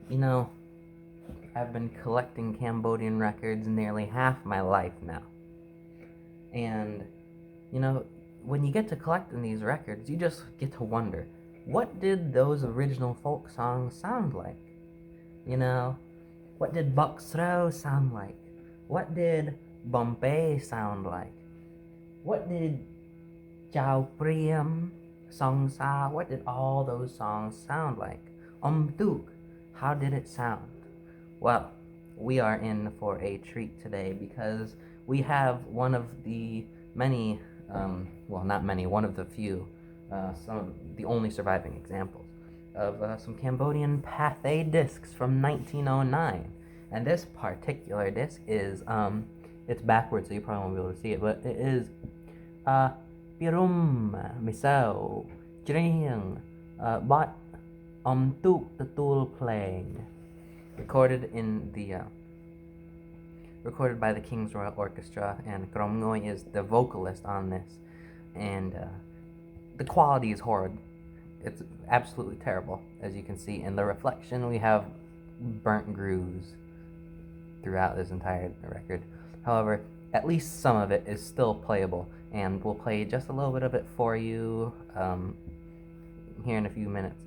You know, I've been collecting Cambodian records nearly half my life now. And, you know, when you get to collecting these records, you just get to wonder, what did those original folk songs sound like? You know, what did Bucksrow sound like? What did Bombay sound like? What did Chao Priam, Song Sa, what did all those songs sound like? Tuk, how did it sound? Well, we are in for a treat today because we have one of the many, well, not many, one of the few, some of the only surviving examples of some Cambodian Pathé discs from 1909. And this particular disc is, it's backwards, so you probably won't be able to see it, but it is Pirum Misao Jring Bot Tuk Tatul playing. Recorded by the King's Royal Orchestra, and Krom Ngoy is the vocalist on this. And the quality is horrid. It's absolutely terrible, as you can see. In the reflection, we have burnt grooves throughout this entire record. However, at least some of it is still playable, and we'll play just a little bit of it for you here in a few minutes.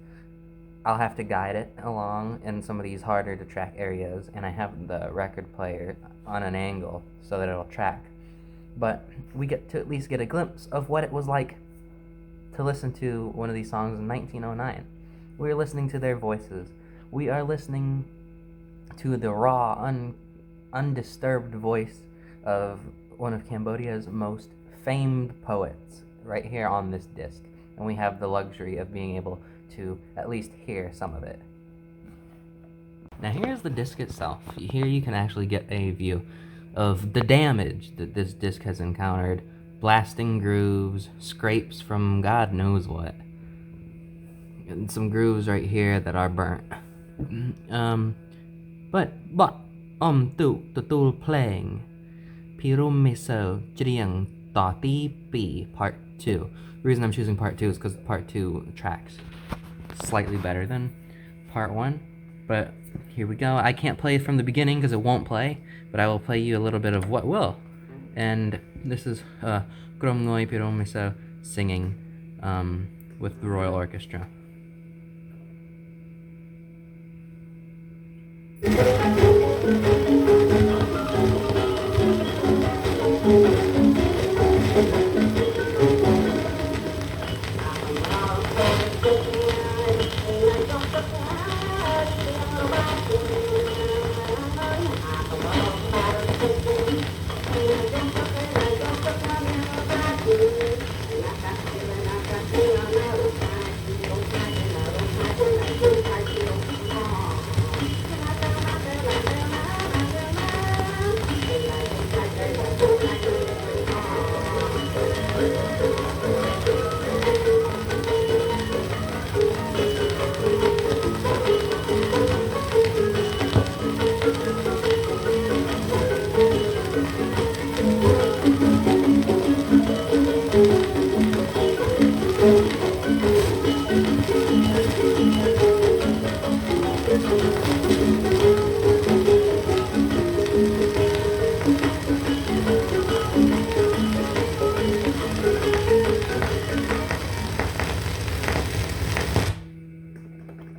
I'll have to guide it along in some of these harder to track areas, and I have the record player on an angle so that it'll track. But we get to at least get a glimpse of what it was like to listen to one of these songs in 1909. We're listening to their voices. We are listening to the raw, undisturbed voice of one of Cambodia's most famed poets right here on this disc. And we have the luxury of being able to at least hear some of it. Now here's the disc itself. Here you can actually get a view of the damage that this disc has encountered. Blasting grooves, scrapes from God knows what. And some grooves right here that are burnt. But Tuk Tatul playing Pirum Miso Jriang Tati Pi Part 2. The reason I'm choosing Part 2 is because Part 2 tracks slightly better than Part 1. But here we go. I can't play from the beginning because it won't play, but I will play you a little bit of what will. And this is Krom Ngoy Pirum Miso singing with the Royal Orchestra.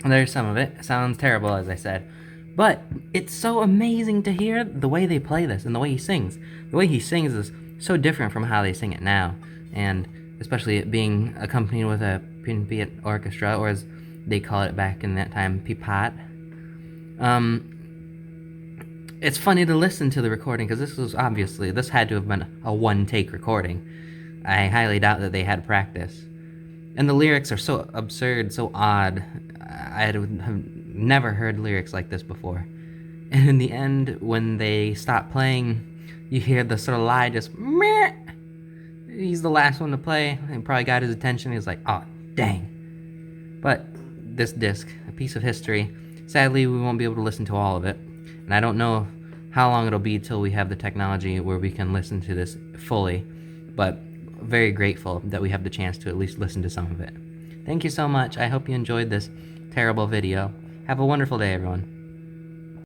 There's some of it. It sounds terrible, as I said. But it's so amazing to hear the way they play this and the way he sings. The way he sings is so different from how they sing it now. And especially it being accompanied with a pinpiat orchestra, or as they call it back in that time, pipat. It's funny to listen to the recording because this had to have been a one-take recording. I highly doubt that they had practice. And the lyrics are so absurd, so odd. I have never heard lyrics like this before. And in the end, when they stop playing, you hear the sort of lie just meh. He's the last one to play. He probably got his attention. He's like, oh, dang. But this disc, a piece of history. Sadly, we won't be able to listen to all of it. And I don't know how long it'll be till we have the technology where we can listen to this fully. But very grateful that we have the chance to at least listen to some of it. Thank you so much. I hope you enjoyed this terrible video. Have a wonderful day, everyone.